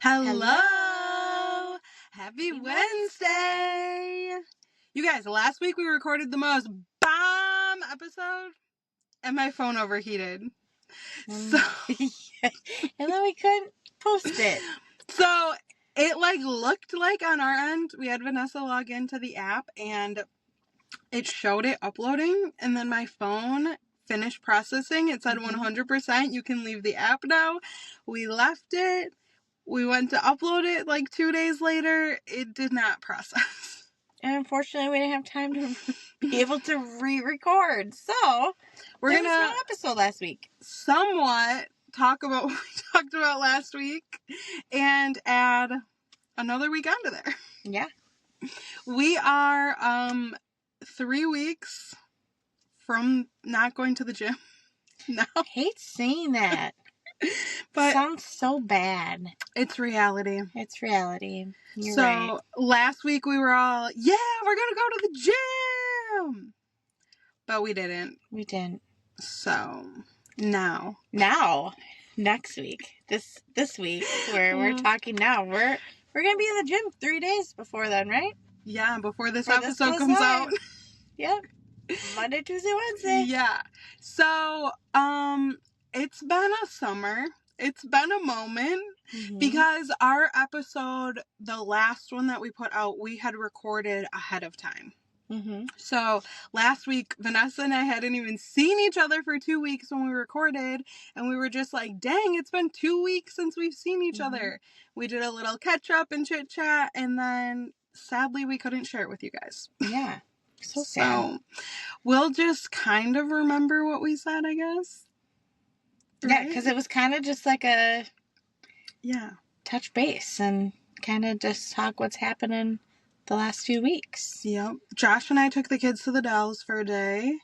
Hello! Happy Wednesday! You guys, last week we recorded the most bomb episode and my phone overheated. So And then we couldn't post it. So it looked like on our end, we had Vanessa log into the app and it showed it uploading, and then my phone finished processing. It said 100%, you can leave the app now. We left it. We went to upload it 2 days later. It did not process. And unfortunately, we didn't have time to be able to re-record. So, We're there going was no to episode last week. somewhat talk about what we talked about last week and add another week onto there. Yeah. We are 3 weeks from not going to the gym. No. I hate saying that. But sounds so bad. It's reality. It's reality. You're so right. Last week we were all, yeah, we're going to go to the gym. But we didn't. We didn't. So now, next week, this week, where we're talking now, we're going to be in the gym 3 days before then, right? Yeah, before this episode comes out. Yep. Monday, Tuesday, Wednesday. Yeah. So, it's been a summer. It's been a moment because our episode, the last one that we put out, we had recorded ahead of time. So last week, Vanessa and I hadn't even seen each other for 2 weeks when we recorded, and we were just like, dang, it's been 2 weeks since we've seen each other. We did a little catch up and chit chat, and then sadly we couldn't share it with you guys. Yeah. So sad. So we'll just kind of remember what we said, I guess. Right? Yeah, because it was kind of just like a touch base and kind of just talk what's happening the last few weeks. Yep. Josh and I took the kids to the Dells for a day.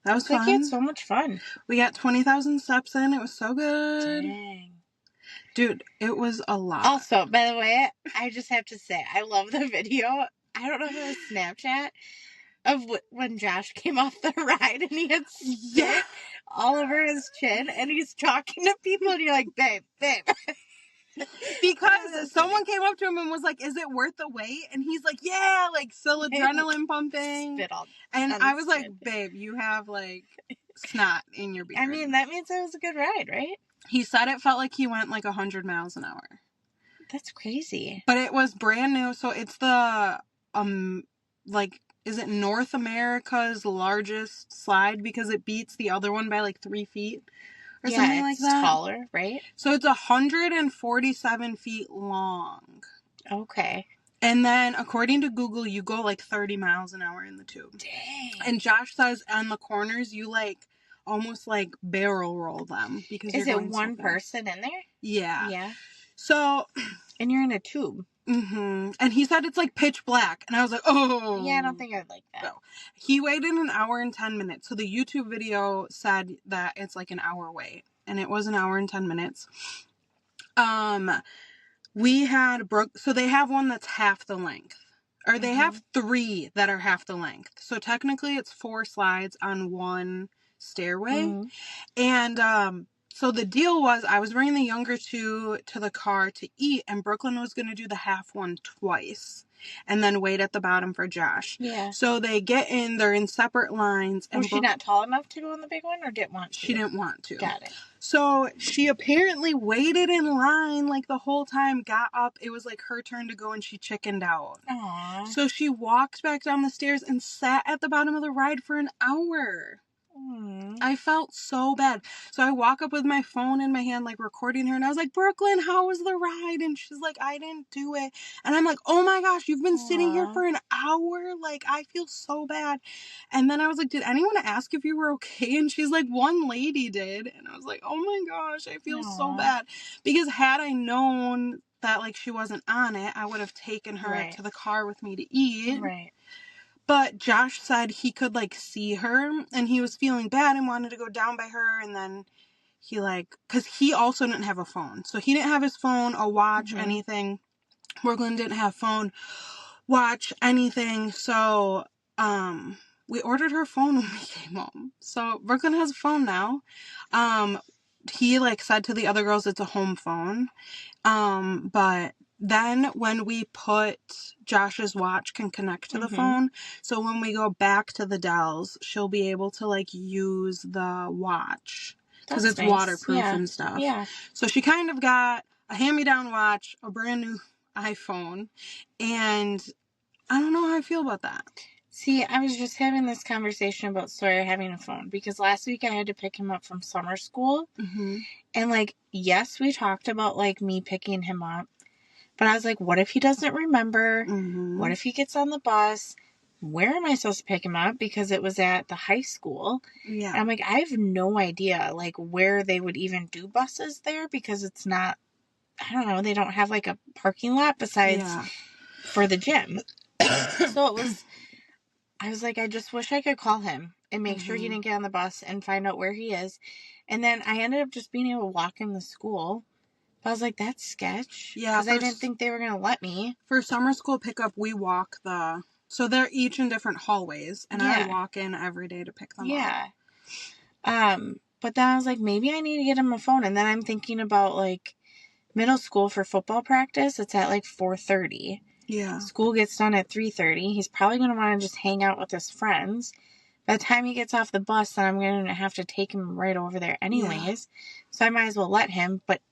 That was fun. We had so much fun. We got 20,000 steps in. It was so good. Dang. Dude, it was a lot. Also, by the way, I just have to say, I love the video. I don't know if it was Snapchat of when Josh came off the ride and he had spit all over his chin and he's talking to people and you're like, babe. Because someone came up to him and was like, is it worth the wait? And he's like, yeah, still adrenaline pumping. Spit all and I was like, babe, you have snot in your beard. I mean, that means it was a good ride, right? He said it felt like he went 100 miles an hour. That's crazy. But it was brand new, so it's the, is it North America's largest slide because it beats the other one by 3 feet? Or something like that. It's taller, right? So it's 147 feet long. Okay. And then, according to Google, you go 30 miles an hour in the tube. Dang. And Josh says on the corners, you almost barrel roll them. Because is it one person in there? Yeah. Yeah. So. And you're in a tube. And he said it's pitch black. And I was like, oh. Yeah, I don't think I'd like that. So, he waited an hour and 10 minutes. So the YouTube video said that it's an hour wait. And it was an hour and 10 minutes. We had so they have one that's half the length. Or they have 3 that are half the length. So technically it's 4 slides on one stairway. And so the deal was I was bringing the younger 2 to the car to eat, and Brooklyn was going to do the half one twice and then wait at the bottom for Josh. Yeah. So they get in, they're in separate lines. And was she not tall enough to go in the big one or didn't want to? She didn't want to. Got it. So she apparently waited in line the whole time, got up. It was her turn to go and she chickened out. Aww. So she walked back down the stairs and sat at the bottom of the ride for an hour. I felt so bad. So I walk up with my phone in my hand, recording her. And I was like, Brooklyn, how was the ride? And she's like, I didn't do it. And I'm like, oh my gosh, you've been sitting here for an hour? I feel so bad. And then I was like, did anyone ask if you were okay? And she's like, one lady did. And I was like, oh my gosh, I feel so bad. Because had I known that she wasn't on it, I would have taken her to the car with me to eat. Right. But Josh said he could, see her, and he was feeling bad and wanted to go down by her, and then he, because he also didn't have a phone. So he didn't have his phone, a watch, anything. Brooklyn didn't have phone, watch, anything. So, we ordered her phone when we came home. So Brooklyn has a phone now. he like said to the other girls it's a home phone. But then when we put Josh's watch can connect to the phone, so when we go back to the Dells, she'll be able to like use the watch because it's nice. Waterproof and stuff. Yeah. So she kind of got a hand-me-down watch, a brand new iPhone, and I don't know how I feel about that. See, I was just having this conversation about Sawyer having a phone because last week I had to pick him up from summer school. And, like, yes, we talked about, like, me picking him up. But I was like, what if he doesn't remember? What if he gets on the bus? Where am I supposed to pick him up? Because it was at the high school. Yeah. And I'm like, I have no idea, like, where they would even do buses there because it's not, I don't know, they don't have, like, a parking lot besides for the gym. So it was... I was like, I just wish I could call him and make sure he didn't get on the bus and find out where he is. And then I ended up just being able to walk him to school. But I was like, that's sketch. Yeah. Because I didn't think they were going to let me. For summer school pickup, we walk the... So they're each in different hallways. And I walk in every day to pick them up. But then I was like, maybe I need to get him a phone. And then I'm thinking about, like, middle school for football practice. It's at, like, 4:30. Yeah. School gets done at 3:30. He's probably going to want to just hang out with his friends. By the time he gets off the bus, then I'm going to have to take him right over there anyways. Yeah. So I might as well let him, but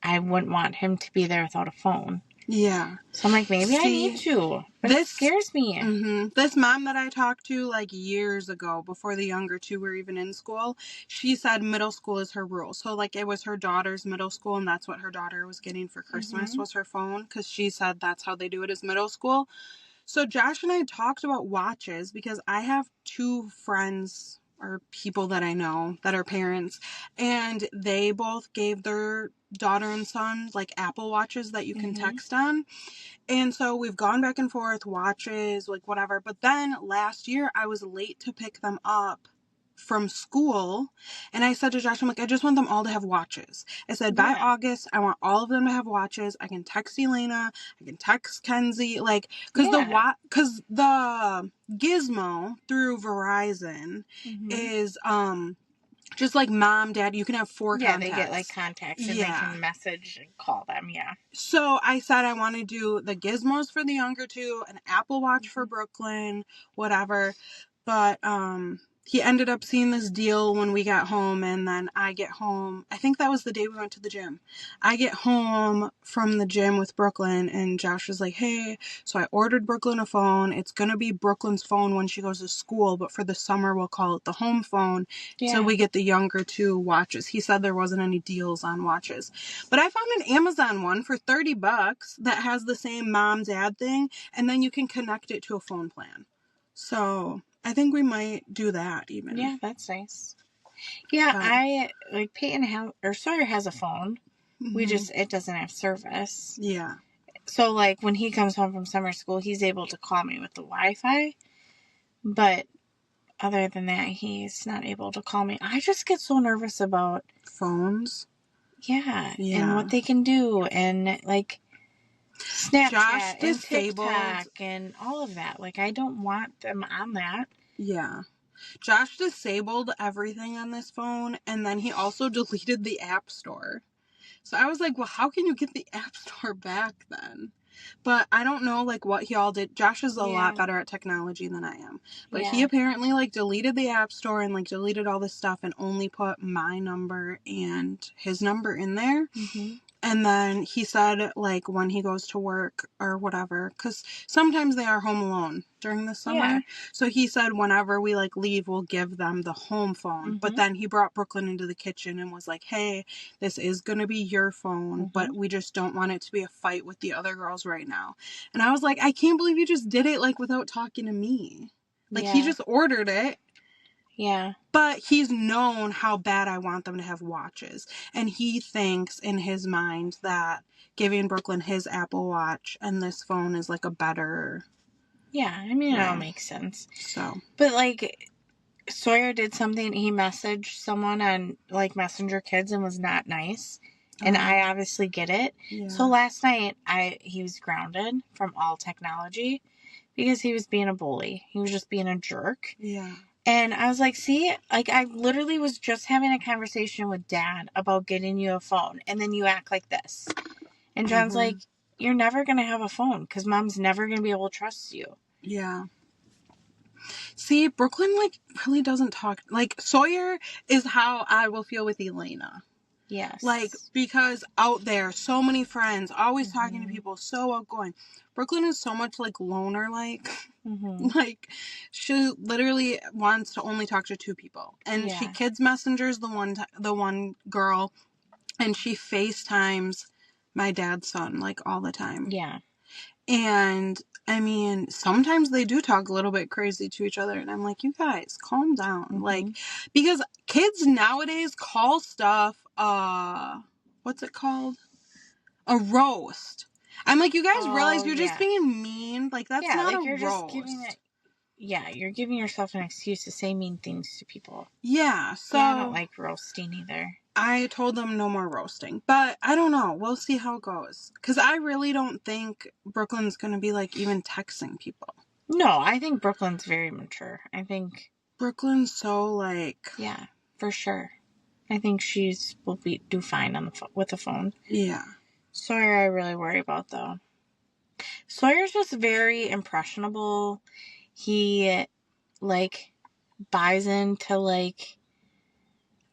I wouldn't want him to be there without a phone. Yeah. So I'm like, maybe I need to. But it scares me. This mom that I talked to like years ago, before the younger two were even in school, she said middle school is her rule. So like it was her daughter's middle school, and that's what her daughter was getting for Christmas was her phone, because she said that's how they do it is middle school. So Josh and I talked about watches because I have two friends or people that I know that are parents, and they both gave their daughter and son like Apple Watches that you can text on. And so we've gone back and forth, watches, like whatever. But then last year I was late to pick them up from school. And I said to Josh, I'm like, I just want them all to have watches. I said, by August, I want all of them to have watches. I can text Elena. I can text Kenzie. Like, because the Gizmo through Verizon is, just like mom, dad, you can have 4 contacts. Yeah, they get like contacts and they can message and call them, So I said I want to do the Gizmos for the younger two, an Apple Watch for Brooklyn, whatever. But he ended up seeing this deal when we got home, and then I get home. I think that was the day we went to the gym. I get home from the gym with Brooklyn, and Josh was like, hey, so I ordered Brooklyn a phone. It's going to be Brooklyn's phone when she goes to school, but for the summer we'll call it the home phone. Yeah. So we get the younger two watches. He said there wasn't any deals on watches. But I found an Amazon one for $30 that has the same mom-dad thing, and then you can connect it to a phone plan. So I think we might do that even. Yeah, that's nice. Yeah, I like Sawyer has a phone. It doesn't have service. Yeah. So like when he comes home from summer school, he's able to call me with the Wi-Fi. But other than that, he's not able to call me. I just get so nervous about phones. Yeah. And what they can do, and like Snapchat and TikTok and all of that. Like, I don't want them on that. Yeah. Josh disabled everything on this phone, and then he also deleted the App Store. So I was like, well, how can you get the App Store back then? But I don't know, like, what he all did. Josh is a lot better at technology than I am. But he apparently, like, deleted the App Store and, like, deleted all this stuff and only put my number and his number in there. And then he said, like, when he goes to work or whatever, because sometimes they are home alone during the summer. Yeah. So he said whenever we, like, leave, we'll give them the home phone. But then he brought Brooklyn into the kitchen and was like, hey, this is going to be your phone, but we just don't want it to be a fight with the other girls right now. And I was like, I can't believe you just did it, like, without talking to me. Like, he just ordered it. Yeah. But he's known how bad I want them to have watches. And he thinks in his mind that giving Brooklyn his Apple Watch and this phone is like a better... Yeah, I mean, it all makes sense. So. But like, Sawyer did something, he messaged someone on like Messenger Kids and was not nice. And I obviously get it. Yeah. So last night, he was grounded from all technology because he was being a bully. He was just being a jerk. Yeah. And I was like, see, like, I literally was just having a conversation with Dad about getting you a phone, and then you act like this. And John's like, you're never going to have a phone because Mom's never going to be able to trust you. Yeah. See, Brooklyn, like, really doesn't talk. Like, Sawyer is how I will feel with Elena. Yes. Like, because out there, so many friends, always talking to people, so outgoing. Brooklyn is so much, like, loner-like. Like, she literally wants to only talk to 2 people. And she kids messengers the one girl, and she FaceTimes my dad's son, like, all the time. Yeah. And, I mean, sometimes they do talk a little bit crazy to each other, and I'm like, you guys, calm down. Like, because kids nowadays call stuff, what's it called? A roast. I'm like, you guys realize you're just being mean? Like, that's not like, a roast. You're giving yourself an excuse to say mean things to people. Yeah, so... Yeah, I don't like roasting either. I told them no more roasting. But, I don't know. We'll see how it goes. Because I really don't think Brooklyn's going to be, like, even texting people. No, I think Brooklyn's very mature. I think... Brooklyn's so, like... Yeah, for sure. I think will do fine on with the phone. Yeah. Sawyer, I really worry about, though. Sawyer's just very impressionable. He, like, buys into, like...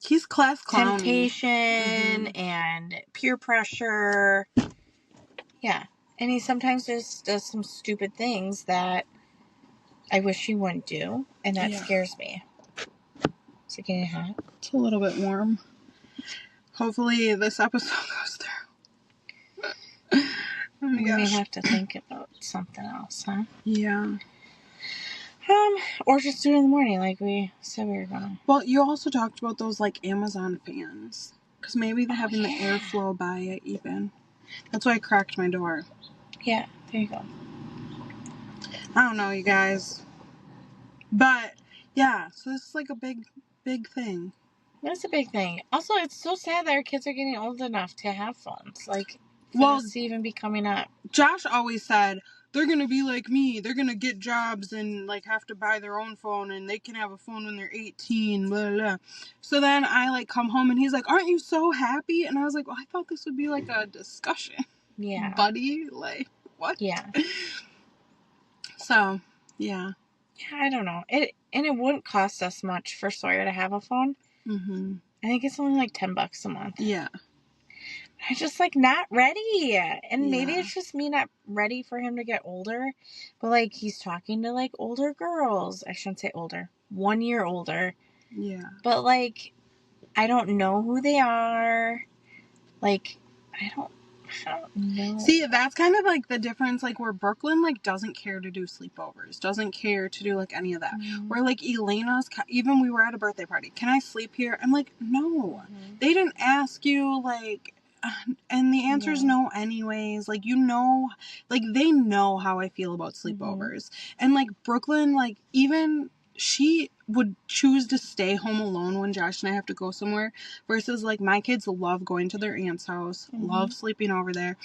He's class clowny. Temptation and peer pressure. Yeah. And he sometimes just does some stupid things that I wish he wouldn't do. And that scares me. Is it getting hot? It's a little bit warm. Hopefully this episode goes through. We may have to think about something else, huh? Yeah. Or just do it in the morning like we said we were gonna. Well, you also talked about those, like, Amazon fans. Because maybe they're having the airflow by it, even. That's why I cracked my door. Yeah, there you go. I don't know, you guys. But, yeah, so this is, like, a big, big thing. It's a big thing. Also, it's so sad that our kids are getting old enough to have phones. Like, for this to even be coming up. Josh always said... They're going to be like me. They're going to get jobs and, like, have to buy their own phone, and they can have a phone when they're 18, blah, blah. So then I, like, come home, and he's like, aren't you so happy? And I was like, well, I thought this would be, like, a discussion. Yeah. Buddy? Like, what? Yeah. So, yeah. Yeah, I don't know. It wouldn't cost us much for Sawyer to have a phone. I think it's only, like, $10 a month. Yeah. I'm just, like, not ready. And maybe it's just me not ready for him to get older. But, like, he's talking to, like, older girls. I shouldn't say older. 1 year older. Yeah. But, like, I don't know who they are. Like, I don't know. See, that's kind of, like, the difference, like, where Brooklyn, like, doesn't care to do sleepovers. Doesn't care to do, like, any of that. Where, like, Elena's, even we were at a birthday party. Can I sleep here? I'm like, no. They didn't ask you, like... And the answer is no anyways. Like, you know, like, they know how I feel about sleepovers. And, like, Brooklyn, like, even she would choose to stay home alone when Josh and I have to go somewhere. Versus, like, my kids love going to their aunt's house. Love sleeping over there.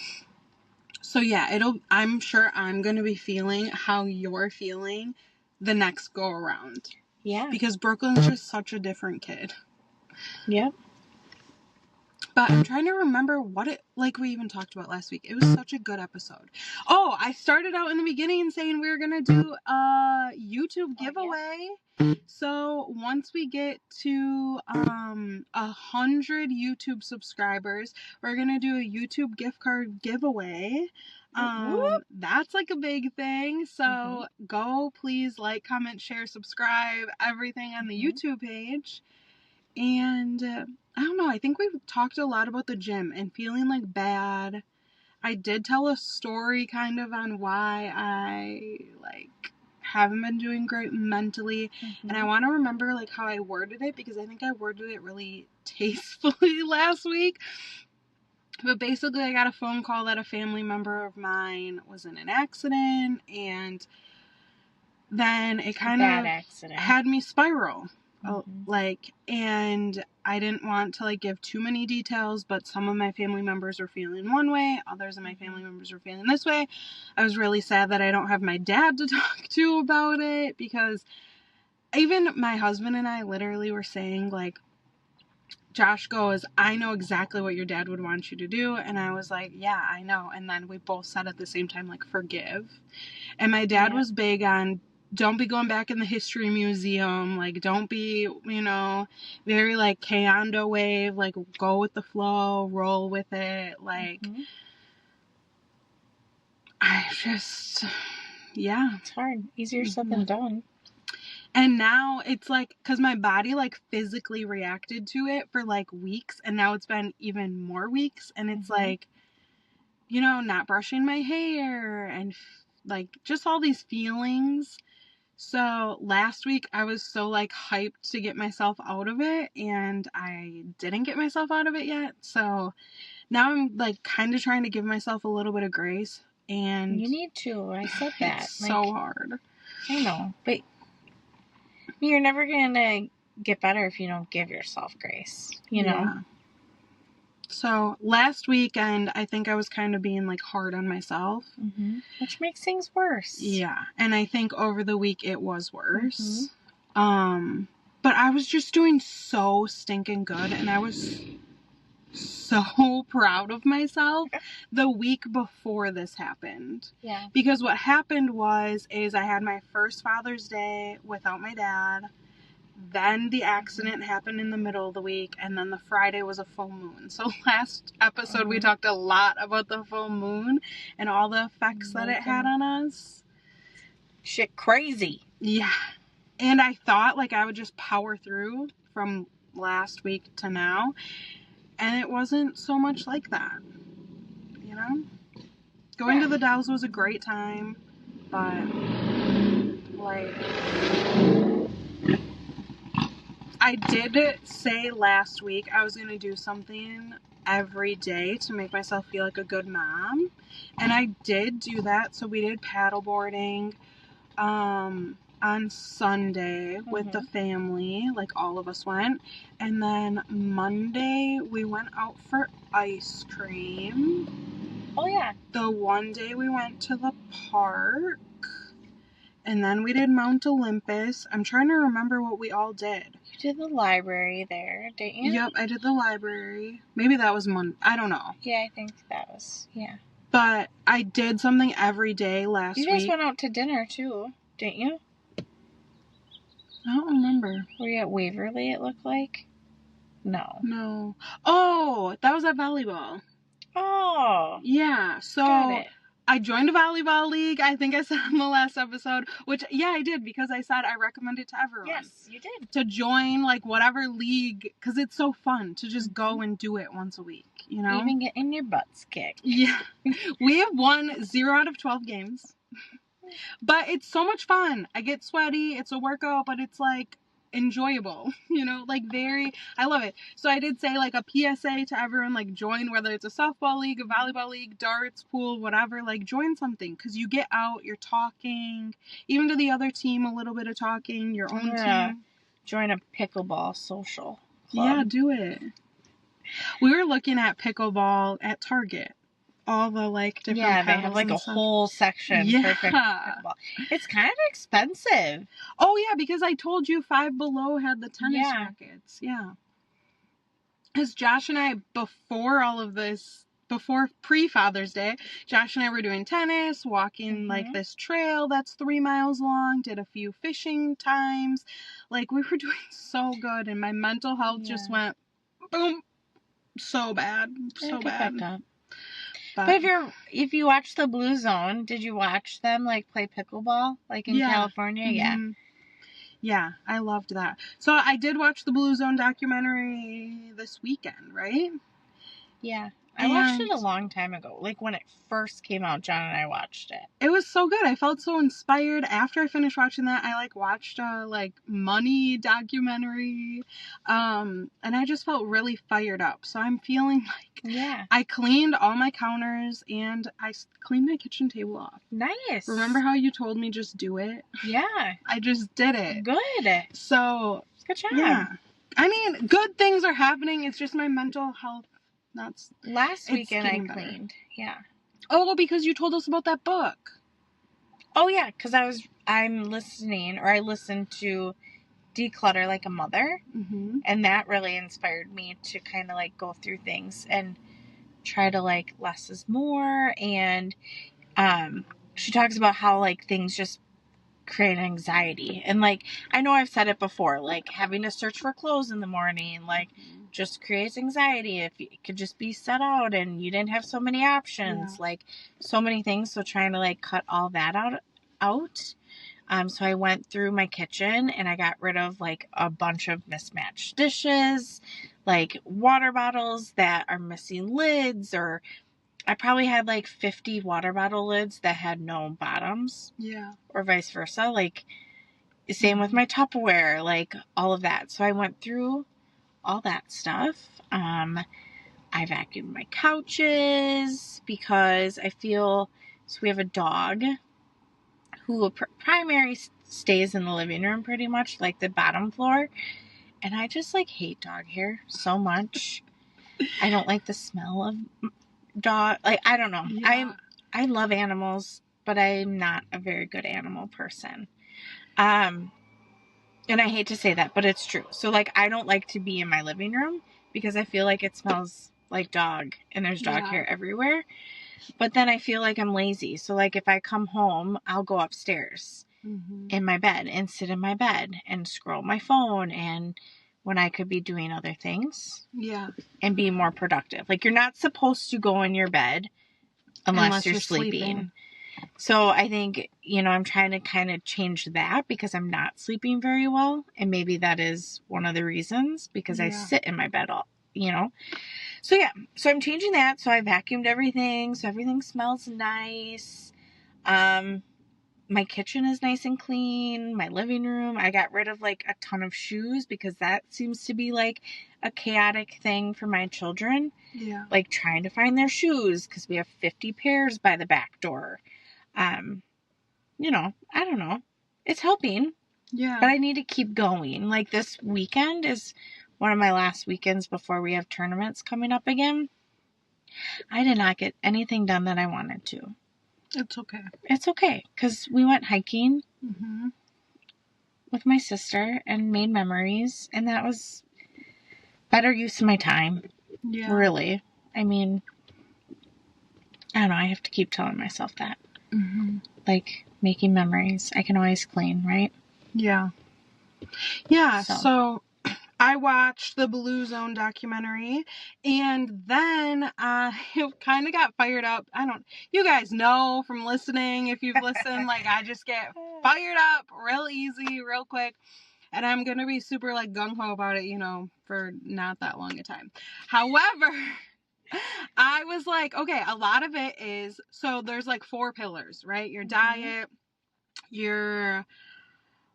So, yeah, I'm sure I'm going to be feeling how you're feeling the next go around. Yeah. Because Brooklyn's just such a different kid. Yep. But I'm trying to remember what like we even talked about last week. It was such a good episode. Oh, I started out in the beginning saying we were going to do a YouTube giveaway. So once we get to 100 YouTube subscribers, we're going to do a YouTube gift card giveaway. That's like a big thing. So go please like, comment, share, subscribe, everything on the YouTube page. And I don't know, I think we've talked a lot about the gym and feeling like bad. I did tell a story kind of on why I like haven't been doing great mentally. And I want to remember like how I worded it because I think I worded it really tastefully last week. But basically I got a phone call that a family member of mine was in an accident, and then it kind of had me spiral. And I didn't want to like give too many details, but some of my family members were feeling one way, others of my family members were feeling this way. I was really sad that I don't have my dad to talk to about it, because even my husband and I literally were saying, like, Josh goes, I know exactly what your dad would want you to do. And I was like, yeah, I know. And then we both said at the same time, like, forgive. And my dad was big on, don't be going back in the history museum. Like, don't be, you know, very, like, K-Ondo wave. Like, go with the flow, roll with it. Like, I just, yeah. It's hard. Easier said than done. And now it's like, because my body, like, physically reacted to it for, like, weeks. And now it's been even more weeks. And it's like, you know, not brushing my hair and, like, just all these feelings. So last week I was so, like, hyped to get myself out of it. And I didn't get myself out of it yet. So now I'm, like, kind of trying to give myself a little bit of grace. And you need to. I said that. It's so hard. I know. But you're never going to get better if you don't give yourself grace, you know? So last weekend, I think I was kind of being, like, hard on myself. Which makes things worse. Yeah. And I think over the week it was worse. But I was just doing so stinking good. And I was so proud of myself the week before this happened. Yeah. Because what happened is I had my first Father's Day without my dad. Then the accident happened in the middle of the week, and then the Friday was a full moon. So last episode we talked a lot about the full moon and all the effects that it had on us. Shit crazy. Yeah. And I thought, like, I would just power through from last week to now. And it wasn't so much like that, you know? Going to the Dows was a great time, but, like, I did say last week I was going to do something every day to make myself feel like a good mom, and I did do that. So we did paddleboarding on Sunday with the family, like, all of us went, and then Monday we went out for ice cream. Oh yeah. The one day we went to the park, and then we did Mount Olympus. I'm trying to remember what we all did. You did the library there, didn't you? Yep, I did the library. Maybe that was Monday. I don't know. Yeah, I think that was, yeah. But I did something every day last week. You guys went out to dinner too, didn't you? I don't remember. Were you at Waverly, it looked like? No. No. Oh, that was at volleyball. Oh. Yeah, so got it. I joined a volleyball league, I think I said in the last episode, which, yeah, I did, because I said I recommend it to everyone. Yes, you did. To join, like, whatever league, because it's so fun to just go and do it once a week, you know? Even getting your butts kicked. Yeah. We have won 0 out of 12 games. But it's so much fun. I get sweaty. It's a workout, but it's, like, enjoyable, you know, like, I love it. So I did say, like, a PSA to everyone, like, join, whether it's a softball league, a volleyball league, darts, pool, whatever, like, join something, because you get out, you're talking, even to the other team, a little bit of talking, your own team. Join a pickleball social club. Yeah, do it. We were looking at pickleball at Target. All the, like, different they have, like, a whole section for pickleball. It's kind of expensive. Oh, yeah, because I told you Five Below had the tennis rackets. Yeah. Because Josh and I, before all of this, before pre-Father's Day, Josh and I were doing tennis, walking, like, this trail that's 3 miles long, did a few fishing times. Like, we were doing so good, and my mental health just went, boom, so bad. So bad. But if you watch the Blue Zone, did you watch them, like, play pickleball, like, in California? Yeah. Yeah, I loved that. So I did watch the Blue Zone documentary this weekend, right? Yeah. I watched it a long time ago. Like, when it first came out, John and I watched it. It was so good. I felt so inspired. After I finished watching that, I, like, watched a, like, money documentary. And I just felt really fired up. So I'm feeling like I cleaned all my counters and I cleaned my kitchen table off. Nice. Remember how you told me just do it? Yeah. I just did it. Good. So, good job. Yeah. I mean, good things are happening. It's just my mental health. Last weekend I cleaned. Yeah. Oh, because you told us about that book. Oh yeah, because I listened to declutter like a mother. Mm-hmm. And that really inspired me to kind of like go through things and try to like less is more. And she talks about how like things just create anxiety. And like, I know I've said it before, like having to search for clothes in the morning, like just creates anxiety. If it could just be set out and you didn't have so many options, like so many things. So trying to like cut all that out. So I went through my kitchen and I got rid of like a bunch of mismatched dishes, like water bottles that are missing lids, or I probably had like 50 water bottle lids that had no bottoms. Yeah. Or vice versa. Like, same with my Tupperware, like all of that. So I went through all that stuff. I vacuumed my couches because I feel, so we have a dog who primary stays in the living room pretty much, like the bottom floor. And I just like hate dog hair so much. I don't like the smell of dog. Like, I don't know. Yeah. I love animals, but I'm not a very good animal person. And I hate to say that, but it's true. So like, I don't like to be in my living room because I feel like it smells like dog and there's dog hair everywhere. But then I feel like I'm lazy. So like, if I come home, I'll go upstairs in my bed and sit in my bed and scroll my phone, and when I could be doing other things. Yeah. And be more productive. Like, you're not supposed to go in your bed unless you're sleeping. So I think, I'm trying to kind of change that because I'm not sleeping very well. And maybe that is one of the reasons, because I sit in my bed all. So yeah, so I'm changing that. So I vacuumed everything. So everything smells nice. My kitchen is nice and clean. My living room, I got rid of like a ton of shoes because that seems to be like a chaotic thing for my children. Yeah. Like trying to find their shoes because we have 50 pairs by the back door. I don't know. It's helping. Yeah. But I need to keep going. Like, this weekend is one of my last weekends before we have tournaments coming up again. I did not get anything done that I wanted to. It's okay. It's okay, because we went hiking with my sister and made memories, and that was better use of my time. Yeah. Really. I mean, I don't know. I have to keep telling myself that. Like, making memories. I can always clean, right? Yeah. Yeah, so I watched the Blue Zone documentary, and then I kind of got fired up. You guys know from listening, if you've listened, like, I just get fired up real easy, real quick, and I'm going to be super, like, gung-ho about it, for not that long a time. However, I was like, okay, a lot of it is, so there's, like, 4 pillars, right? Your diet, your...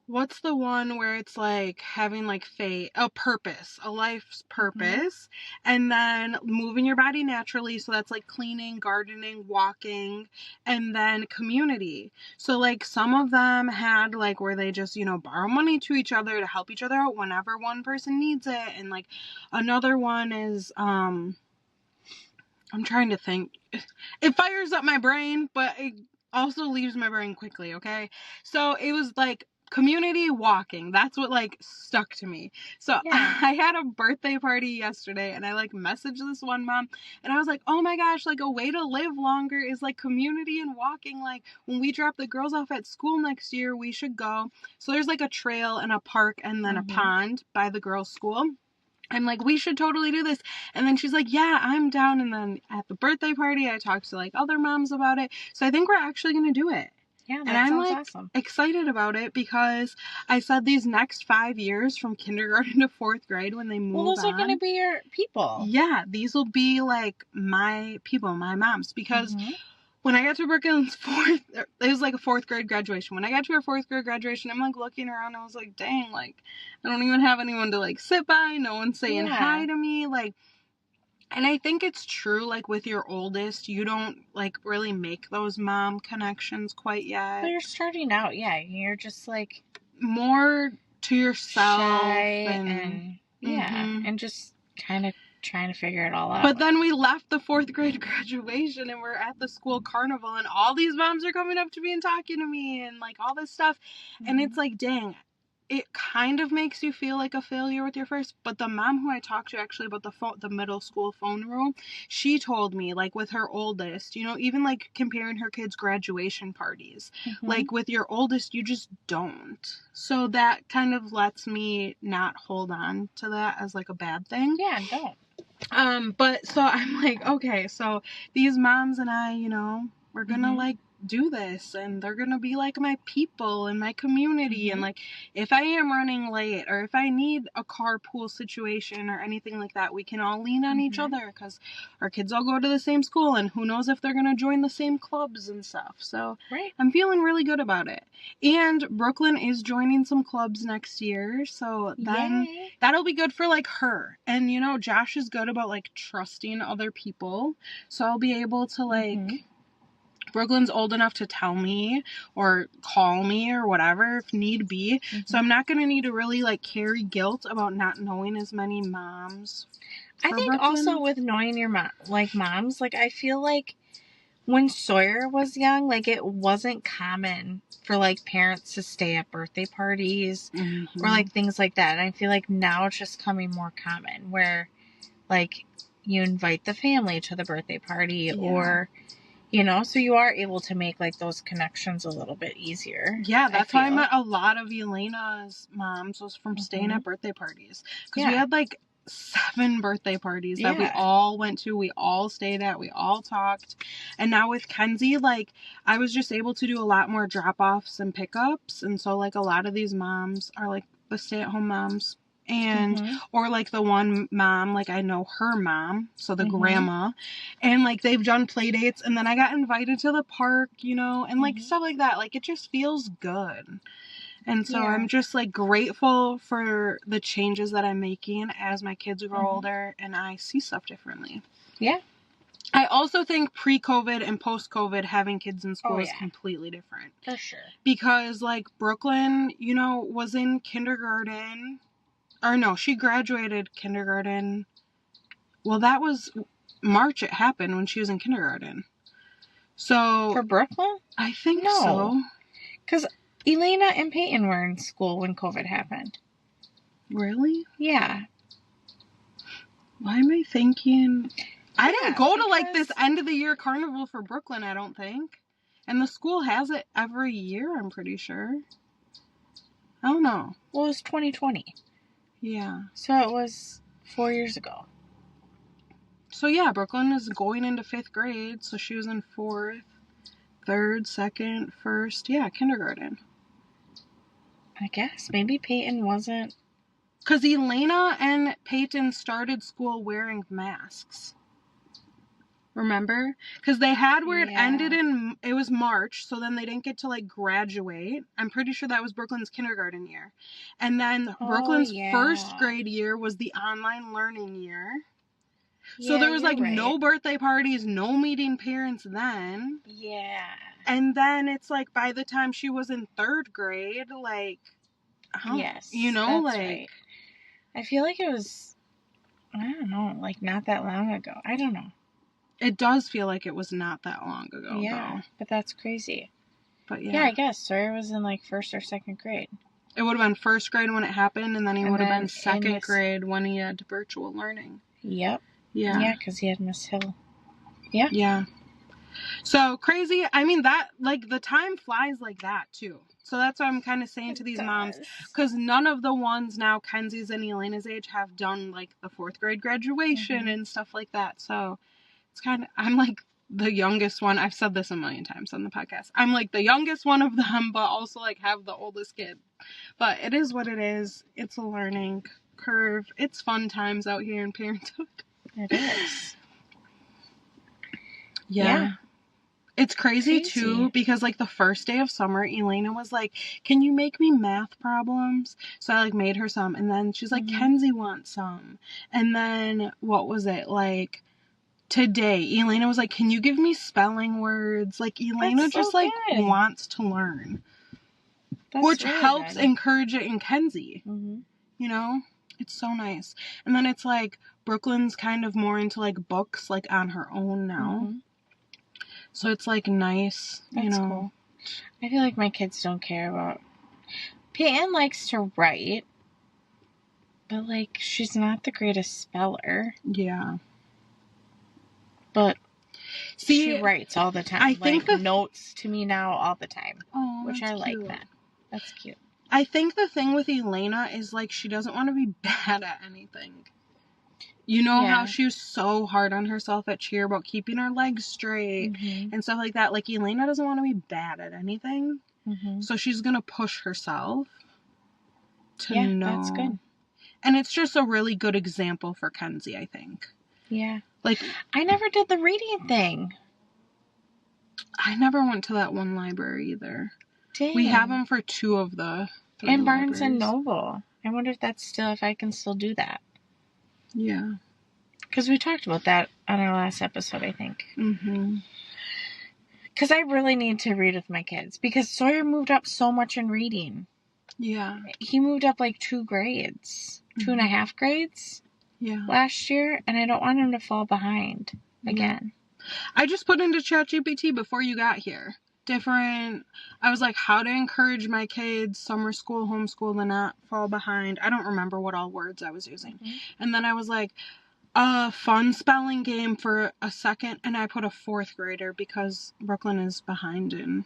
What's the one where it's like having like a purpose, a life's purpose, and then moving your body naturally. So that's like cleaning, gardening, walking, and then community. So like some of them had like where they just, borrow money to each other to help each other out whenever one person needs it. And like another one is, I'm trying to think. It fires up my brain, but it also leaves my brain quickly, okay? So it was like community walking. That's what like stuck to me. So I had a birthday party yesterday, and I like messaged this one mom, and I was like, oh my gosh, like a way to live longer is like community and walking. Like when we drop the girls off at school next year, we should go. So there's like a trail and a park and then a pond by the girls' school. I'm like, we should totally do this. And then she's like, yeah, I'm down. And then at the birthday party, I talked to like other moms about it. So I think we're actually going to do it. Yeah, that and I'm sounds like awesome. Excited about it because I said these next 5 years from kindergarten to 4th grade when they move on. Well, those are going to be your people. Yeah, these will be like my people, my moms. Because when I got to Brooklyn's it was like a 4th grade graduation. When I got to her 4th grade graduation, I'm like looking around. I was like, dang, like I don't even have anyone to like sit by. No one's saying hi to me. Like, and I think it's true. Like with your oldest, you don't like really make those mom connections quite yet. Well, you're starting out. Yeah, you're just like more to yourself shy and and just kind of trying to figure it all out. But then we left the 4th grade graduation and we're at the school carnival, and all these moms are coming up to me and talking to me and like all this stuff. And it's like, dang, it kind of makes you feel like a failure with your first, but the mom who I talked to actually about the middle school phone rule, she told me, like, with her oldest, you know, even like comparing her kids' graduation parties, like with your oldest, you just don't. So that kind of lets me not hold on to that as like a bad thing. Yeah, don't. But so I'm like, okay, so these moms and I, you know, we're gonna like do this, and they're gonna be like my people in my community, and like if I am running late or if I need a carpool situation or anything like that, we can all lean on each other, because our kids all go to the same school, and who knows if they're gonna join the same clubs and stuff. So I'm feeling really good about it. And Brooklyn is joining some clubs next year, so then that'll be good for like her. And you know, Josh is good about like trusting other people, so I'll be able to like Brooklyn's old enough to tell me or call me or whatever if need be. So I'm not going to need to really like carry guilt about not knowing as many moms. I think Brooklyn. Also with knowing your moms, like I feel like when Sawyer was young, like it wasn't common for like parents to stay at birthday parties or like things like that. And I feel like now it's just coming more common where like you invite the family to the birthday party or... You know, so you are able to make, like, those connections a little bit easier. Yeah, that's how I met a lot of Elena's moms was from staying at birthday parties. Because we had, like, 7 birthday parties that we all went to, we all stayed at, we all talked. And now with Kenzie, like, I was just able to do a lot more drop-offs and pickups. And so, like, a lot of these moms are, like, the stay-at-home moms. And or like the one mom, like I know her mom, so the grandma, and like they've done play dates, and then I got invited to the park, you know, and like stuff like that. Like it just feels good. And so I'm just like grateful for the changes that I'm making as my kids grow older and I see stuff differently. Yeah. I also think pre-COVID and post-COVID having kids in school is completely different. For sure. Because like Brooklyn, you know, was in kindergarten. Or no, she graduated kindergarten. Well, that was March it happened when she was in kindergarten. So... For Brooklyn? I think so. Because Elena and Peyton were in school when COVID happened. Really? Yeah. Why am I thinking... I didn't go to, like, this end of the year carnival for Brooklyn, I don't think. And the school has it every year, I'm pretty sure. I don't know. Well, it was 2020. Yeah. So it was 4 years ago. So yeah, Brooklyn is going into 5th grade. So she was in 4th, 3rd, 2nd, 1st. Yeah, kindergarten. I guess. Maybe Peyton wasn't. Because Elena and Peyton started school wearing masks. Remember? Because they had where it ended in, it was March, so then they didn't get to, like, graduate. I'm pretty sure that was Brooklyn's kindergarten year. And then Brooklyn's 1st grade year was the online learning year. So there was, like, no birthday parties, no meeting parents then. Yeah. And then it's, like, by the time she was in 3rd grade, like, you know, like... Right. I feel like it was, I don't know, like, not that long ago. I don't know. It does feel like it was not that long ago, though. But that's crazy. But yeah, I guess Sawyer was in like 1st or 2nd grade. It would have been 1st grade when it happened, and then he would have been 2nd grade when he had virtual learning. Yep. Yeah. Yeah, because he had Miss Hill. Yeah. Yeah. So crazy. I mean, that, like, the time flies like that, too. So that's what I'm kind of saying to these moms. Because none of the ones now, Kenzie's and Elena's age, have done, like, the 4th grade graduation and stuff like that. So it's kind of, I'm, like, the youngest one. I've said this a million times on the podcast. I'm, like, the youngest one of them, but also, like, have the oldest kid. But it is what it is. It's a learning curve. It's fun times out here in parenthood. It is. Yeah. It's crazy, too, because, like, the first day of summer, Elena was like, can you make me math problems? So I, like, made her some, and then she's like, Kenzie wants some. And then, what was it, like, today, Elena was like, can you give me spelling words? Like, Elena just, like, wants to learn. Which really helps encourage it in Kenzie. You know? It's so nice. And then it's, like, Brooklyn's kind of more into, like, books, like, on her own now. So it's, like, nice, you know. Cool. I feel like my kids don't care about... Peyton likes to write, but, like, she's not the greatest speller. Yeah. But see, she writes all the time. I think like, notes to me now all the time. Oh, which I cute. like that. That's cute. I think the thing with Elena is, like, she doesn't want to be bad at anything. You know how she was so hard on herself at cheer about keeping her legs straight and stuff like that? Like, Elena doesn't want to be bad at anything. So she's going to push herself to know. Yeah, that's good. And it's just a really good example for Kenzie, I think. Yeah. Like, I never did the reading thing. I never went to that one library either. Dang. We have them for 2 of the 3 and Barnes libraries. and Noble. I wonder if I can still do that. Yeah. Because we talked about that on our last episode, I think. Because I really need to read with my kids. Because Sawyer moved up so much in reading. Yeah. He moved up like 2 grades. 2.5 grades. Yeah. Last year. And I don't want him to fall behind again. I just put into ChatGPT before you got here. I was like, how to encourage my kids, summer school, homeschool, to not fall behind. I don't remember what all words I was using. And then I was like, a fun spelling game for a second, and I put a 4th grader because Brooklyn is behind in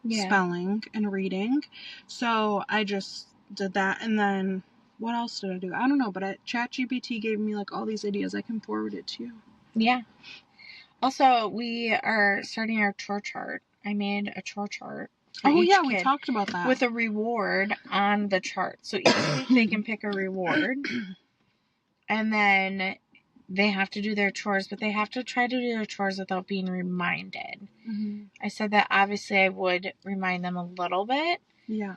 spelling and reading. So I just did that, and then what else did I do? I don't know, but ChatGPT gave me like all these ideas. I can forward it to you. Yeah. Also, we are starting our chore chart. I made a chore chart. Oh, yeah, we talked about that. With a reward on the chart. So each week they can pick a reward. And then they have to do their chores, but they have to try to do their chores without being reminded. I said that obviously I would remind them a little bit. Yeah.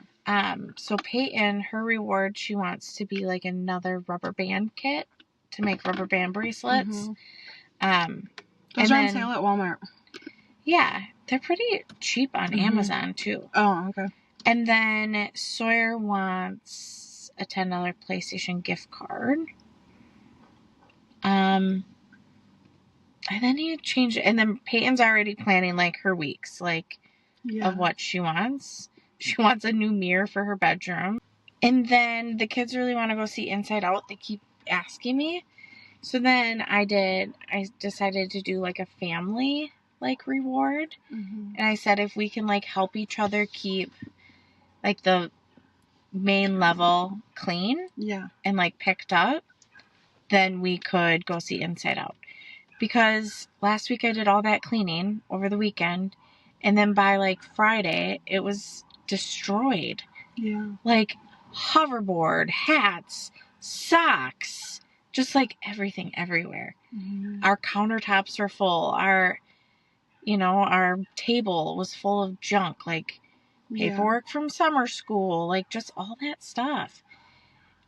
So Peyton, her reward, she wants to be like another rubber band kit to make rubber band bracelets. Those are on sale at Walmart. Yeah, they're pretty cheap on Amazon too. Oh, okay. And then Sawyer wants a $10 PlayStation gift card. And then he changed it. And then Peyton's already planning like her weeks, like of what she wants. She wants a new mirror for her bedroom. And then the kids really want to go see Inside Out. They keep asking me. So then I decided to do like a family like reward. And I said if we can like help each other keep like the main level clean and like picked up, then we could go see Inside Out. Because last week I did all that cleaning over the weekend, and then by like Friday it was destroyed. Yeah. Like hoverboard, hats, socks, just like everything everywhere. Our countertops were full. Our table was full of junk, like paperwork from summer school, like just all that stuff.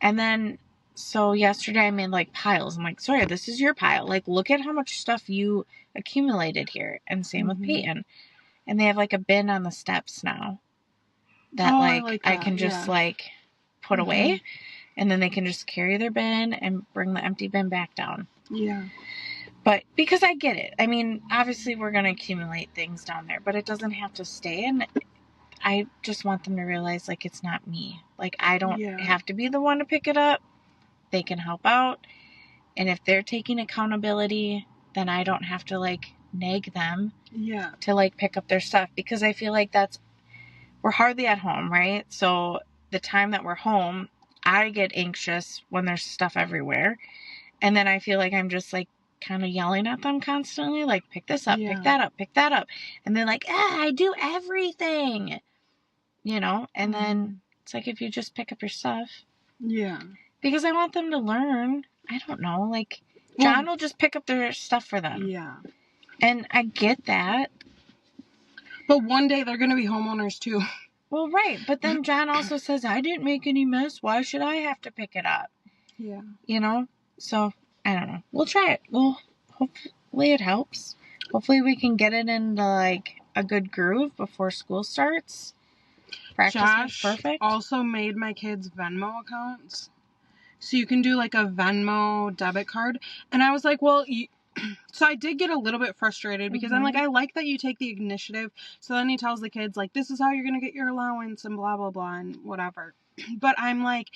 And then, so yesterday I made like piles. I'm like, Sawyer, this is your pile. Like, look at how much stuff you accumulated here. And same with Peyton. And they have like a bin on the steps now that I can just like put away. And then they can just carry their bin and bring the empty bin back down. Yeah. But because I get it. I mean, obviously we're going to accumulate things down there, but it doesn't have to stay. And I just want them to realize, like, it's not me. Like, I don't have to be the one to pick it up. They can help out. And if they're taking accountability, then I don't have to, like, nag them to, like, pick up their stuff. Because I feel like we're hardly at home, right? So the time that we're home, I get anxious when there's stuff everywhere. And then I feel like I'm just, like, kind of yelling at them constantly. Like, pick this up, pick that up, pick that up. And they're like, I do everything. And then it's like, if you just pick up your stuff. Yeah. Because I want them to learn. I don't know. Like, John will just pick up their stuff for them. Yeah. And I get that. But one day they're going to be homeowners too. Well, right. But then John also says, I didn't make any mess. Why should I have to pick it up? Yeah. So, I don't know. We'll try it. Well, hopefully it helps. Hopefully we can get it into, like, a good groove before school starts. Practice makes perfect. Also made my kids Venmo accounts. So you can do like a Venmo debit card. And I was like, well, so I did get a little bit frustrated because I'm like, I like that you take the initiative. So then he tells the kids like, this is how you're going to get your allowance and blah, blah, blah and whatever. But I'm like,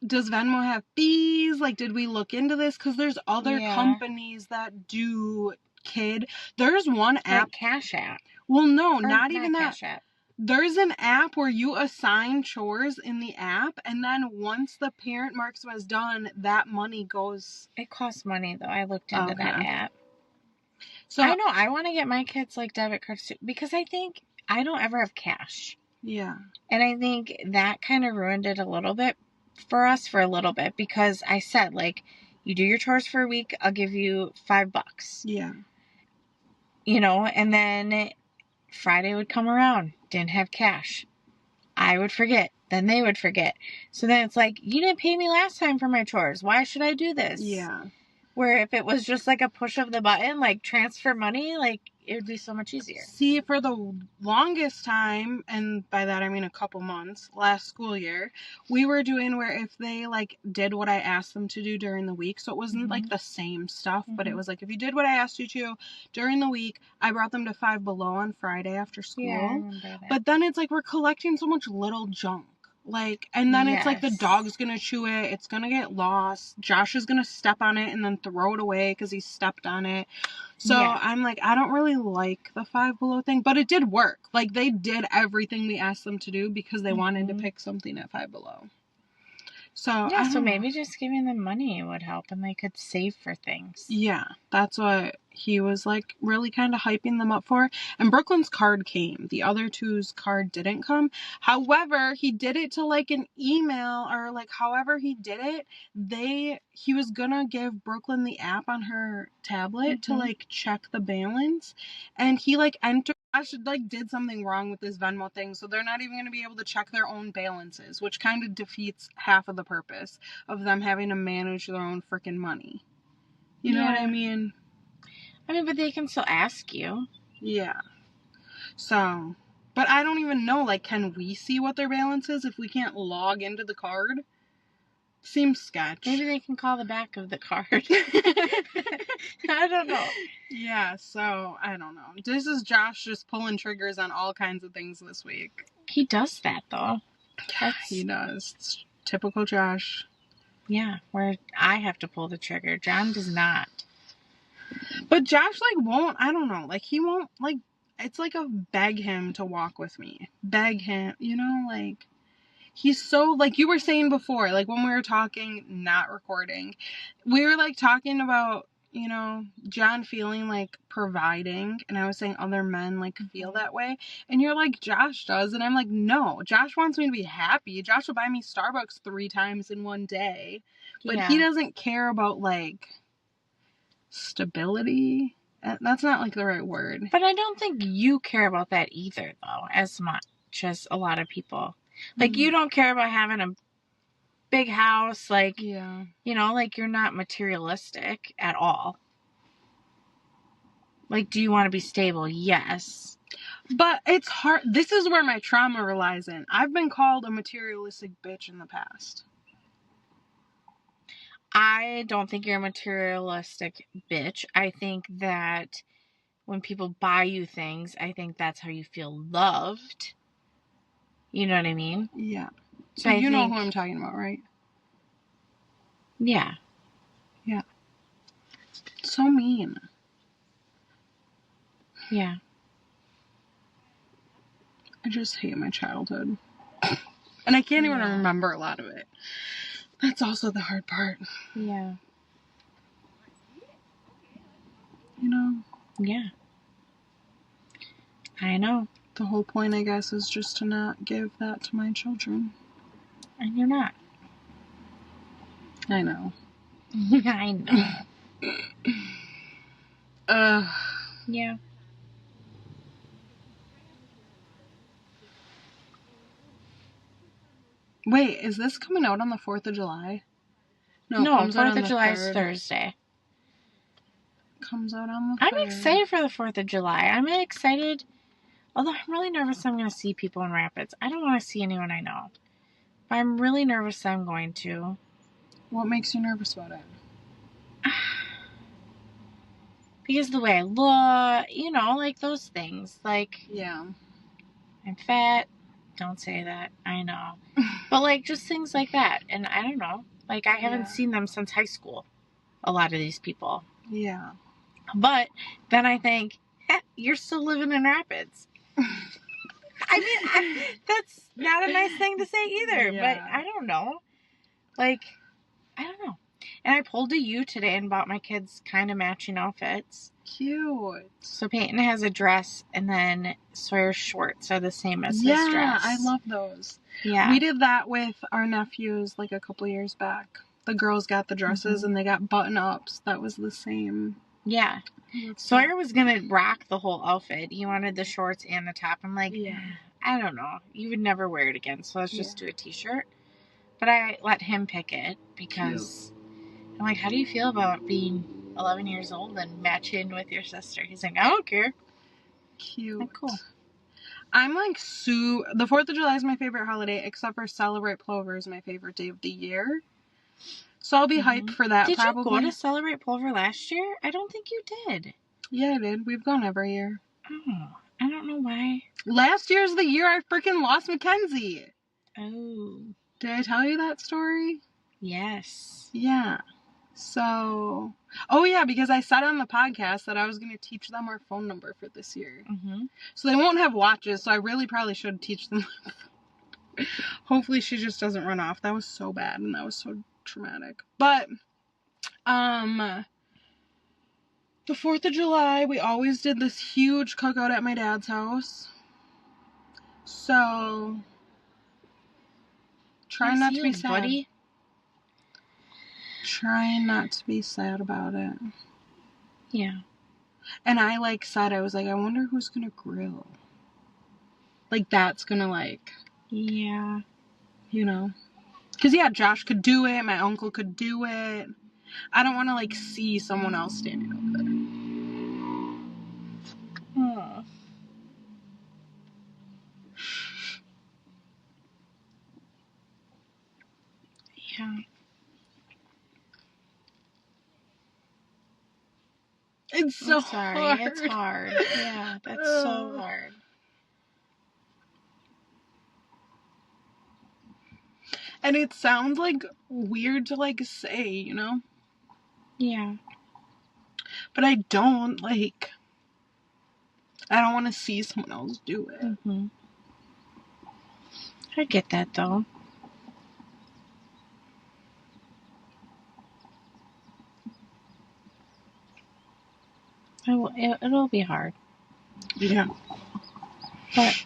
does Venmo have fees? Like, did we look into this? Because there's other companies that do kid. There's one app. Like Cash App. Well, no, not even that. Cash App. There's an app where you assign chores in the app, and then once the parent marks them as done, that money goes. It costs money, though. I looked into that app. So I know. I want to get my kids, like, debit cards, too, because I think I don't ever have cash. Yeah. And I think that kind of ruined it a little bit for us for a little bit, because I said, like, you do your chores for a week, I'll give you $5. Yeah. You know, and then Friday would come around, didn't have cash. I would forget. Then they would forget. So then it's like, you didn't pay me last time for my chores. Why should I do this? Yeah. Where if it was just like a push of the button, like transfer money, like it would be so much easier. See, for the longest time, and by that I mean a couple months, last school year, we were doing where if they like did what I asked them to do during the week, so it wasn't like the same stuff, but it was like if you did what I asked you to during the week, I brought them to Five Below on Friday after school. Yeah, I remember that. But then it's like we're collecting so much little junk. Like, and then it's like the dog's gonna chew it, it's gonna get lost, Josh is gonna step on it and then throw it away because he stepped on it. So I'm like, I don't really like the Five Below thing, but it did work. Like, they did everything we asked them to do because they wanted to pick something at Five Below. So so maybe just giving them money would help, and they could save for things. Yeah, that's what he was like really kind of hyping them up for. And Brooklyn's card came. The other two's card didn't come. However, he did it to like an email, or like however he did it, he was gonna give Brooklyn the app on her tablet to like check the balance, and he like entered. I should like did something wrong with this Venmo thing, so they're not even going to be able to check their own balances, which kind of defeats half of the purpose of them having to manage their own freaking money. You know what I mean? I mean, but they can still ask you. Yeah. So, but I don't even know, like, can we see what their balance is if we can't log into the card? Seems sketch. Maybe they can call the back of the card. I don't know. Yeah, so, I don't know. This is Josh just pulling triggers on all kinds of things this week. He does that, though. He does. It's typical Josh. Yeah, where I have to pull the trigger. John does not. But Josh, like, won't, I don't know. Like, he won't, like, it's like a beg him to walk with me. Beg him, you know, like, he's so, like you were saying before, like, when we were talking, not recording, we were, like, talking about, you know, John feeling like providing, and I was saying other men, like, feel that way, and you're like, Josh does, and I'm like, no, Josh wants me to be happy. Josh will buy me Starbucks 3 times in one day, but he doesn't care about, like, stability. That's not like the right word. But I don't think you care about that either, though, as much as a lot of people. Like, you don't care about having a big house, like, you know, like, you're not materialistic at all. Like, do you want to be stable? Yes. But it's hard. This is where my trauma relies in. I've been called a materialistic bitch in the past. I don't think you're a materialistic bitch. I think that when people buy you things, I think that's how you feel loved. You know what I mean? Yeah. So you know who I'm talking about, right? Yeah. Yeah. So mean. Yeah. I just hate my childhood. And I can't even remember a lot of it. That's also the hard part. Yeah. You know? Yeah. I know. The whole point, I guess, is just to not give that to my children. And you're not. I know. I know. Yeah. Wait, is this coming out on the 4th of July? No, 4th of July is Thursday. Comes out on the 3rd. I'm excited for the 4th of July. I'm excited, although I'm really nervous I'm going to see people in Rapids. I don't want to see anyone I know. But I'm really nervous I'm going to. What makes you nervous about it? Because of the way I look, you know, like those things. Like, yeah. I'm fat. Don't say that. I know. But, like, just things like that. And I don't know. Like, I haven't seen them since high school. A lot of these people. Yeah. But then I think, you're still living in Rapids. I mean, that's not a nice thing to say either. Yeah. But I don't know. Like, I don't know. And I pulled a U today and bought my kids kind of matching outfits. Cute. So Peyton has a dress, and then Sawyer's shorts are the same as his dress. Yeah, I love those. Yeah. We did that with our nephews like a couple years back. The girls got the dresses and they got button-ups. That was the same. Yeah. Sawyer was going to rock the whole outfit. He wanted the shorts and the top. I'm like, I don't know. You would never wear it again, so let's just do a t-shirt. But I let him pick it because I'm like, how do you feel about being 11 years old and matching with your sister? He's like, I don't care. Cute. Like, cool. I'm like, the 4th of July is my favorite holiday, except for Celebrate Plover is my favorite day of the year. So I'll be hyped for that. Did probably. you go to Celebrate Plover last year? I don't think you did. Yeah, I did. We've gone every year. Oh, I don't know why. Last year's the year I freaking lost Mackenzie. Oh. Did I tell you that story? Yes. Yeah. So, oh yeah, because I said on the podcast that I was going to teach them our phone number for this year. So they won't have watches, so I really probably should teach them. Hopefully she just doesn't run off. That was so bad and that was so traumatic. But, the 4th of July, we always did this huge cookout at my dad's house. So, trying not to be sad. Buddy. Trying not to be sad about it. Yeah. And I said, I was like, I wonder who's gonna grill. Like, that's gonna Yeah. You know. Because, yeah, Josh could do it. My uncle could do it. I don't want to, see someone else standing over there. Oh. Yeah. It's so hard. It's hard. Yeah, that's so hard. And it sounds, weird to, say, you know? Yeah. But I don't, I don't want to see someone else do it. I get that, though. It'll be hard. Yeah. But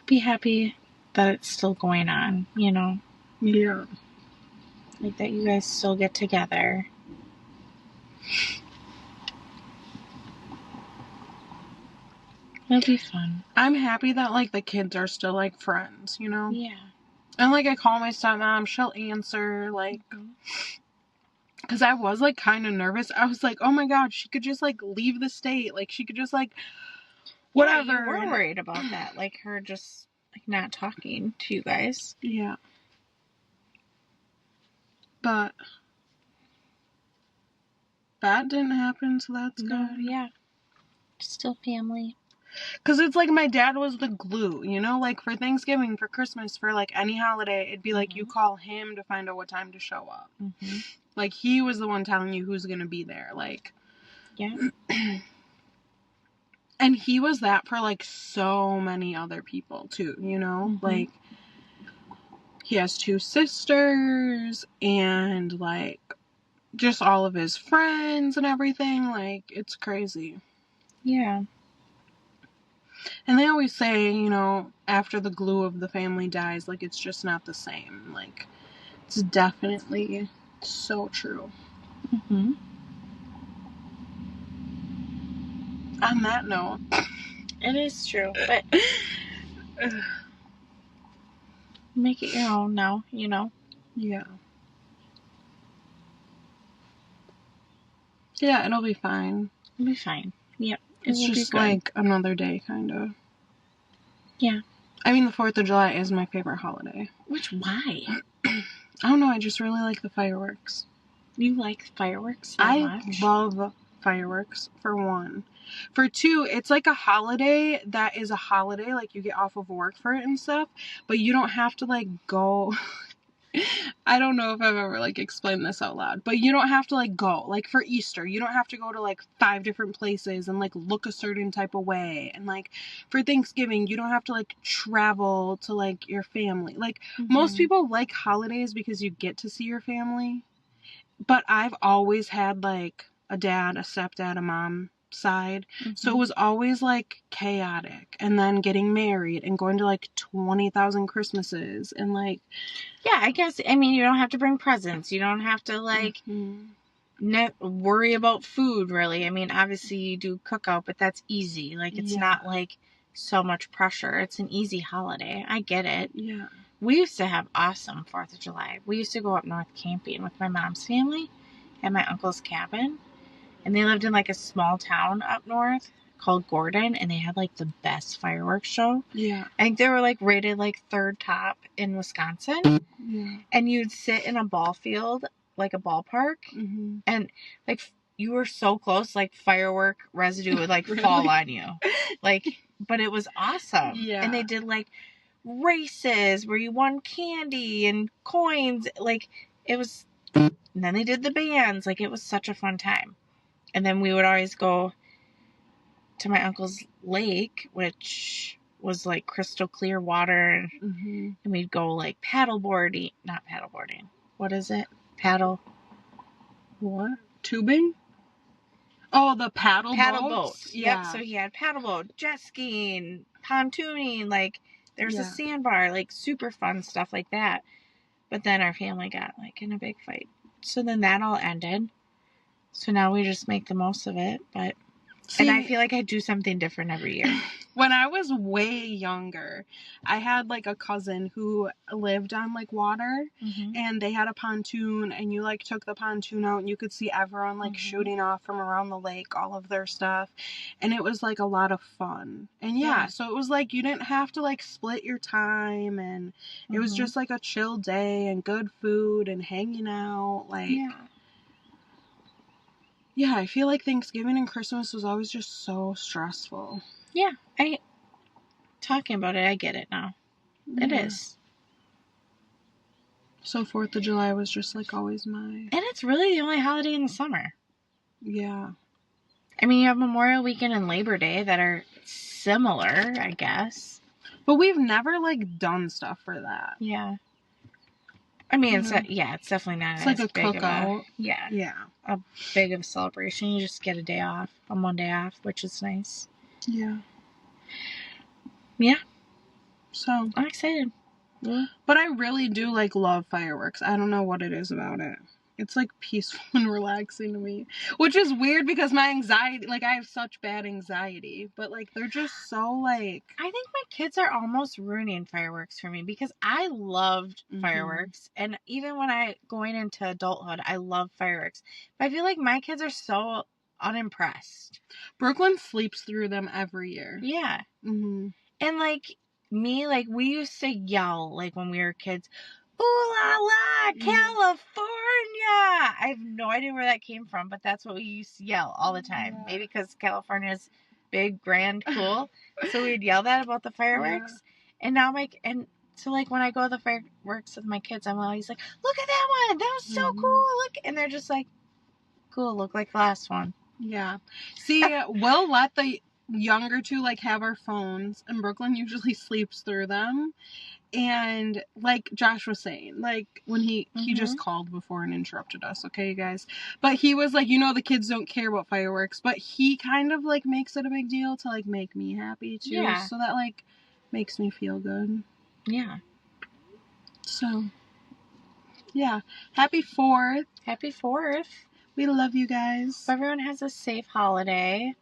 be happy that it's still going on, you know? Yeah. Like, that you guys still get together. It'll be fun. I'm happy that, the kids are still, friends, you know? Yeah. And, I call my stepmom, she'll answer, because I was, kind of nervous. I was like, oh my god, she could just, leave the state. She could just, whatever. Yeah, you were worried about that. Her just, not talking to you guys. Yeah. But that didn't happen, so that's good. Yeah. Still family. Because it's my dad was the glue, you know? For Thanksgiving, for Christmas, for, any holiday, it'd be you call him to find out what time to show up. He was the one telling you who's going to be there. Yeah. And he was that for, so many other people, too, you know? He has 2 sisters, and, just all of his friends and everything. It's crazy. Yeah. And they always say, you know, after the glue of the family dies, it's just not the same. It's definitely so true. On that note. It is true, but make it your own now, you know? Yeah. Yeah, it'll be fine. It'll be fine. Yep. It's just another day, kind of. Yeah. I mean, the 4th of July is my favorite holiday. Why? I don't know, I just really like the fireworks. You like fireworks so much? I love fireworks, for one. For two, it's like a holiday that is a holiday, like you get off of work for it and stuff, but you don't have to like go. I don't know if I've ever like explained this out loud, but you don't have to like go, like for Easter, you don't have to go to like 5 different places and like look a certain type of way. And like for Thanksgiving, you don't have to like travel to like your family. Like most people like holidays because you get to see your family. But I've always had like a dad, a stepdad, a mom side. So it was always like chaotic. And then getting married and going to like 20,000 Christmases and like. Yeah, I guess, I mean, you don't have to bring presents. You don't have to like worry about food, really. I mean, obviously you do cookout, but that's easy. Like, it's not like so much pressure. It's an easy holiday. I get it. Yeah. We used to have awesome 4th of July. We used to go up north camping with my mom's family at my uncle's cabin. And they lived in like a small town up north called Gordon. And they had like the best fireworks show. Yeah. I think they were like rated like 3rd top in Wisconsin. Yeah. And you'd sit in a ball field, like a ballpark. And like you were so close, like firework residue would like fall on you. Like, but it was awesome. Yeah. And they did like races where you won candy and coins. Like it was, and then they did the bands. Like it was such a fun time. And then we would always go to my uncle's lake, which was like crystal clear water. And we'd go like not paddleboarding. What is it? What? Tubing? Oh, the paddle boats. Yeah. Yep. So he had paddle boat, jet skiing, pontooning, like there's a sandbar, like super fun stuff like that. But then our family got like in a big fight. So then that all ended. So now we just make the most of it. But and I feel like I do something different every year. When I was way younger, I had like a cousin who lived on like water and they had a pontoon and you like took the pontoon out and you could see everyone like shooting off from around the lake, all of their stuff. And it was like a lot of fun. And so it was like you didn't have to like split your time and it was just like a chill day and good food and hanging out. Like, yeah, I feel like Thanksgiving and Christmas was always just so stressful. Yeah, talking about it, I get it now. Yeah. It is. So 4th of July was just like always and it's really the only holiday in the summer. Yeah. I mean, you have Memorial Weekend and Labor Day that are similar, I guess. But we've never like done stuff for that. Yeah. I mean, it's definitely not. It's like a cookout. Yeah. A big of a celebration. You just get a day off, on one day off, which is nice. Yeah. Yeah. So I'm excited. Yeah. But I really do like love fireworks. I don't know what it is about it. It's like peaceful and relaxing to me, which is weird because my anxiety, like I have such bad anxiety, but like they're just so like. I think my kids are almost ruining fireworks for me because I loved fireworks, and even when going into adulthood, I love fireworks. But I feel like my kids are so unimpressed. Brooklyn sleeps through them every year. Yeah. And like me, like we used to yell like when we were kids. Ooh la la, California! I have no idea where that came from, but that's what we used to yell all the time. Yeah. Maybe because California's big, grand, cool. So we'd yell that about the fireworks. Yeah. And now so like when I go to the fireworks with my kids, I'm always like, look at that one! That was so cool! Look! And they're just like, cool, look like the last one. Yeah. See, we'll let the younger two like have our phones, and Brooklyn usually sleeps through them. And like Josh was saying, like when he just called before and interrupted us, okay, you guys, but he was like, the kids don't care about fireworks, but he kind of like makes it a big deal to like make me happy too. So that like makes me feel good. Yeah. So yeah, happy 4th. Happy 4th. We love you guys. Hope everyone has a safe holiday.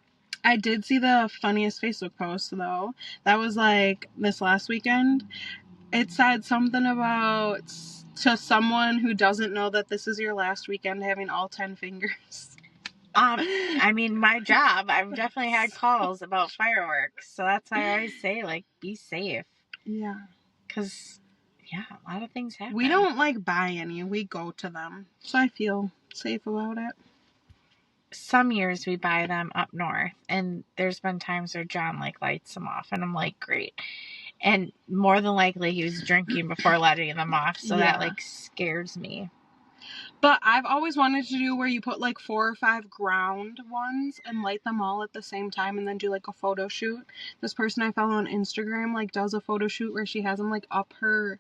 I did see the funniest Facebook post though. That was like this last weekend. It said something about to someone who doesn't know that this is your last weekend having all 10 fingers. I mean, my job, I've definitely had calls about fireworks. So that's why I always say, like, be safe. Yeah. Because, a lot of things happen. We don't, like, buy any. We go to them. So I feel safe about it. some years we buy them up north, and there's been times where John like lights them off, and I'm like, great. And more than likely he was drinking before letting them off, so that like scares me. But I've always wanted to do where you put like 4 or 5 ground ones and light them all at the same time and then do like a photo shoot. This person I follow on Instagram like does a photo shoot where she has them like up her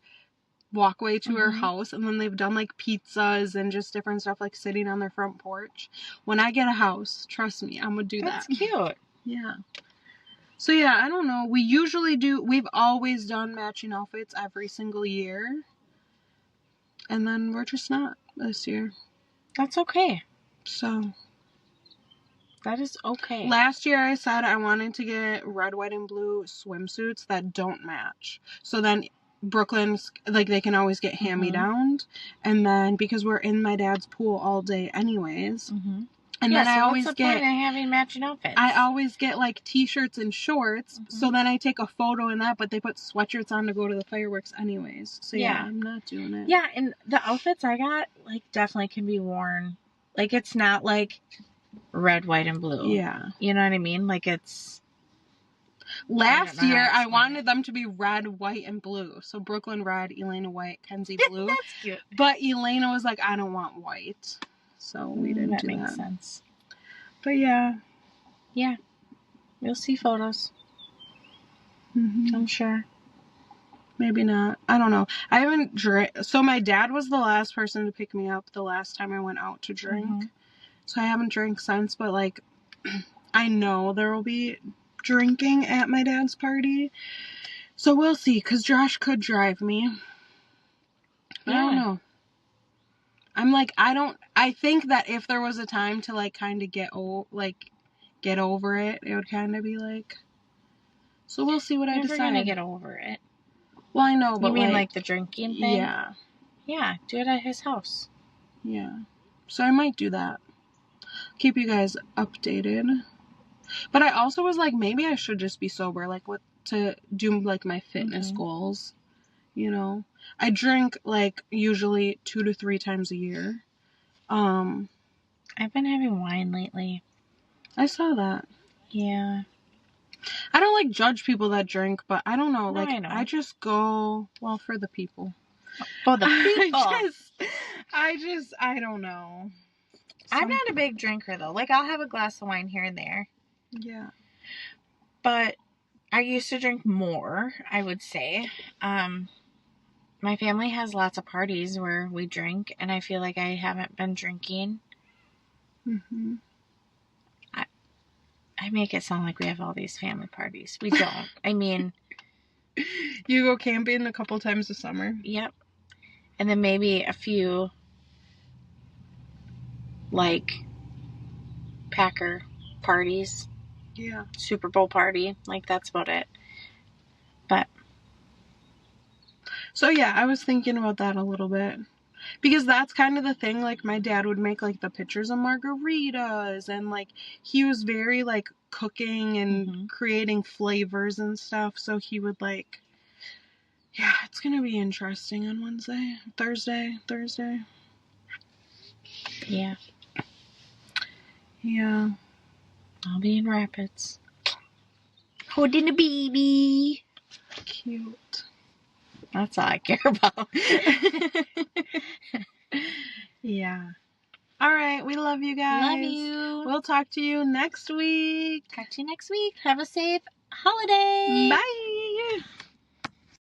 walkway to her house, and then they've done like pizzas and just different stuff like sitting on their front porch. When I get a house, trust me, I'm gonna do that. That's cute. Yeah. So yeah, I don't know. We've always done matching outfits every single year. And then we're just not this year. That's okay. So. That is okay. Last year I said I wanted to get red, white, and blue swimsuits that don't match. So then Brooklyn's, like, they can always get hand-me-downed. And then, because we're in my dad's pool all day anyways. And then I always what's the point of having matching outfits? I always get, like, t-shirts and shorts. So then I take a photo in that, but they put sweatshirts on to go to the fireworks anyways. So yeah, I'm not doing it. Yeah, and the outfits I got, like, definitely can be worn. Like, it's not, like, red, white, and blue. Yeah. You know what I mean? Like, it's... Last year, I wanted them to be red, white, and blue. So Brooklyn red, Elena white, Kenzie blue. That's cute. But Elena was like, I don't want white. So we didn't do that. That makes sense. But yeah. Yeah. You'll see photos. I'm sure. Maybe not. I don't know. I haven't drank. So my dad was the last person to pick me up the last time I went out to drink. So I haven't drank since, but like, I know there will be drinking at my dad's party. So we'll see, because Josh could drive me. But I don't know. I'm like, I think that if there was a time to like kind of get over it, it would kind of be like, so we'll see what I decide. Never gonna get over it. Well, I know, but you mean like the drinking thing? Yeah. Yeah, do it at his house. Yeah. So I might do that. Keep you guys updated. But I also was like, maybe I should just be sober, like to do like my fitness goals. You know, I drink like usually 2 to 3 times a year. I've been having wine lately. I saw that. Yeah. I don't like judge people that drink, but I don't know. No, like, I know. I just go, well, for the people. For the people. I don't know. I'm not a big drinker though. Like, I'll have a glass of wine here and there. Yeah. But I used to drink more, I would say. My family has lots of parties where we drink, and I feel like I haven't been drinking. I make it sound like we have all these family parties. We don't. I mean... You go camping a couple times a summer? Yep. And then maybe a few, like, Packer parties. Yeah. Super Bowl party. Like, that's about it. But... So, yeah, I was thinking about that a little bit. Because that's kind of the thing, like, my dad would make, like, the pictures of margaritas, and, like, he was very, like, cooking and creating flavors and stuff, so he would, like, yeah, it's gonna be interesting on Thursday. Yeah. Yeah. I'll be in Rapids. Holding a baby. Cute. That's all I care about. Yeah. All right. We love you guys. Love you. We'll talk to you next week. Talk to you next week. Have a safe holiday. Bye.